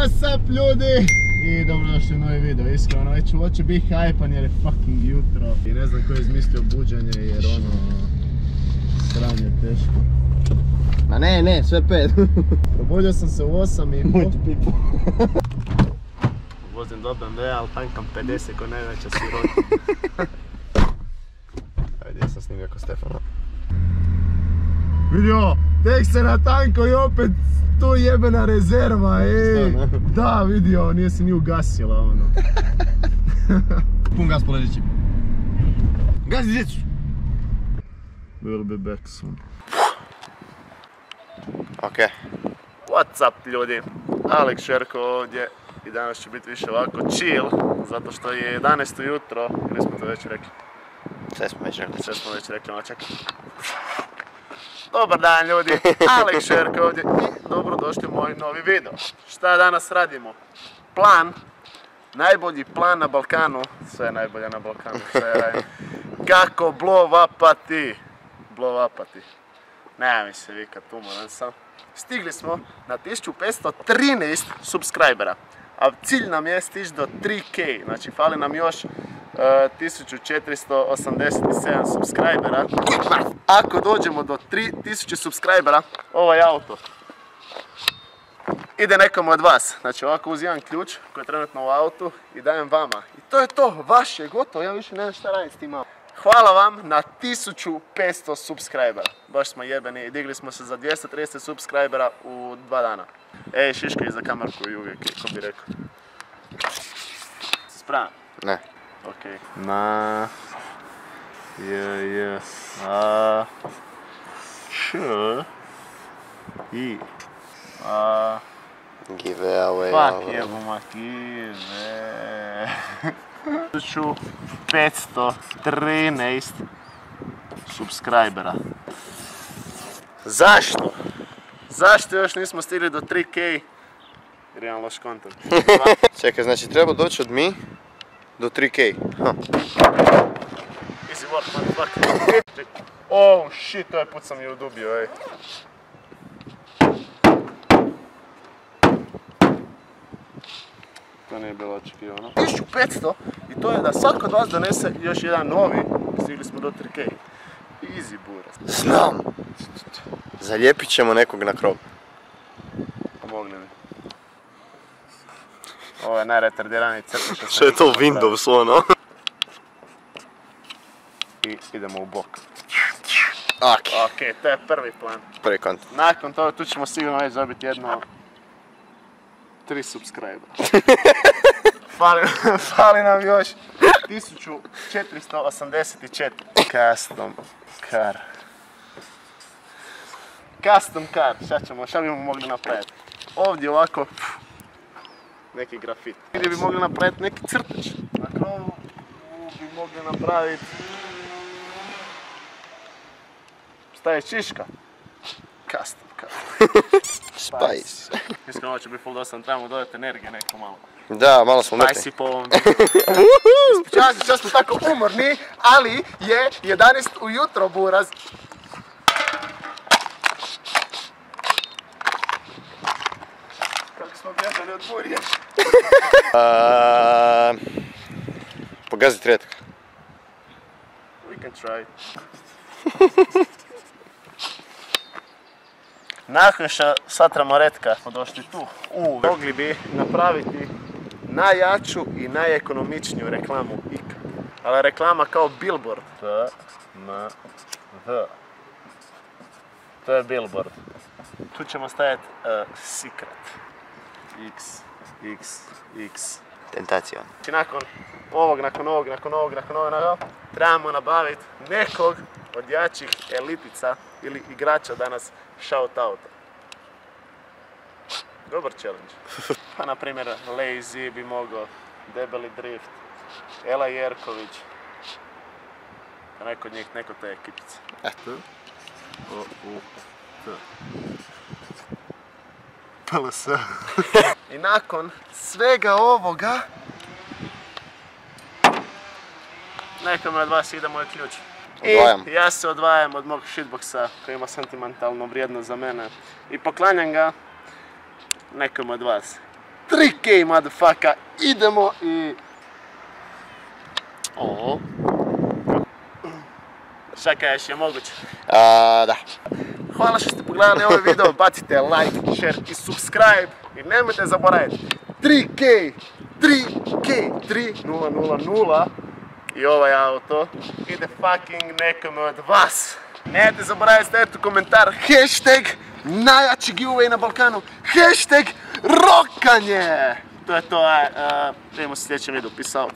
What's up ljudi? I dobrodošli u novi video. Iskreno već uoče bih hajpan jer je fucking jutro. I ne znam ko je izmislio buđenje jer ono... sranje teško. Ma ne, sve 5. Probudio sam se u 8:30. Mojte pipu. Vozim do BMW, ali tankam 50 ko najveća sirota. Ajde, ja sam snimio ko Stefano. Vidio, tek se natanko i opet tu jebena rezerva, ej! Da, vidio, nije se ni ugasila, ono. Pun gas po ležići. Gazi djecu! We'll be back soon. Ok. What's up ljudi? Alex Šerko ovdje i danas će biti više ovako chill, zato što je 11 ujutro, ili smo to već rekli? Sve smo već rekli. Ono čekaj. Dobar dan ljudi, Alex Šerko ovdje i dobrodošli u moj novi video. Šta danas radimo? Plan, najbolji plan na Balkanu, sve je najbolje na Balkanu, sve je radim. Kako blow upati. Nema mi se vikat, umoran sam. Stigli smo na 1513 subscribera, a cilj nam je stići do 3K, znači fali nam još 1487 subscribera. Ako dođemo do 3000 subscribera, ovaj auto ide nekom od vas. Znači ovako uzimam ključ koji je trenutno u autu i dajem vama. I to je to, vaše je gotovo, ja više ne znam šta raditi s tim autom. Hvala vam na 1500 subscribera. Baš smo jebeni i digli smo se za 230 subscribera u 2 dana. Ej, šiška iza kamerku i uvijek, ko bi rekao. Spravim? Ne. Okej. Na... J... A... Č... I... A... Give away. Fuck jeboma, give... 1513 subscribera. Zašto? Zašto još nismo stigli do 3K? Jer imam loš content. Čekaj, znači treba doći od mi do 3K. Easy work, motherfucker. Oh shit, ovaj put sam je udubio, ej. To nije bilo očekivano. 1500 i to je da svako od vas donese još jedan novi. Stigli smo do 3K. Easy buras. Znam! Zalijepit ćemo nekog na krov. Pomogli mi. Ovo je najretardiraniji crtiš. Što je to Windows ono? I idemo u bok. Ok, to je prvi plan. prvi kont. Nakon toga tu ćemo sigurno već dobiti jedno 3 subscribera. Fali nam još 1484. Custom car. Šta bi mogli napraviti? Ovdje ovako neki grafit. Ili bi mogli napraviti neki crtić. Na krovu bi mogli napraviti... Šta je čiška? Custom car. Spice. Iskreno ovo će biti full dosadno, trebamo dodati energije neko malo. Da, malo smo mrtvi. Spicy po ovom. Ispričavam se što smo tako umorni, ali je 11 ujutro buraz. Kako smo bježali od burje. Pogazit retak. We can try. Nakon što satramo retka smo došli tu. Mogli bi napraviti najjaču i najekonomičniju reklamu ikad. Ali reklama kao billboard. To je billboard. Tu ćemo staviti secret. X. Tentacija. Znači nakon ovog, trebamo nabaviti nekog od jačih elitica ili igrača da nas shout outa. Dobar challenge. Pa na primjer Lazy bi mogao, Debeli Drift, Ela Jerković. Neko od njih, neko te ekipice. PLS. I nakon svega ovoga nekome od vas ide moj ključ. Odvajam. I ja se odvajam od mog shitboxa koji ima sentimentalnu vrijednost za mene i poklanjam ga nekom od vas. 3K motherfucker, idemo i... Ovo. Šta kažeš, je moguće? Da. Hvala što ste pogledali ovaj video, bacite like, share i subscribe i nemojte zaboraviti 3K 3000 i ovaj auto ide fucking nekome od vas. Nemojte zaboraviti staviti u komentar hashtag najjači giveaway na Balkanu, hashtag rokanje. To je to, vidimo se u sljedećem videu, peace out.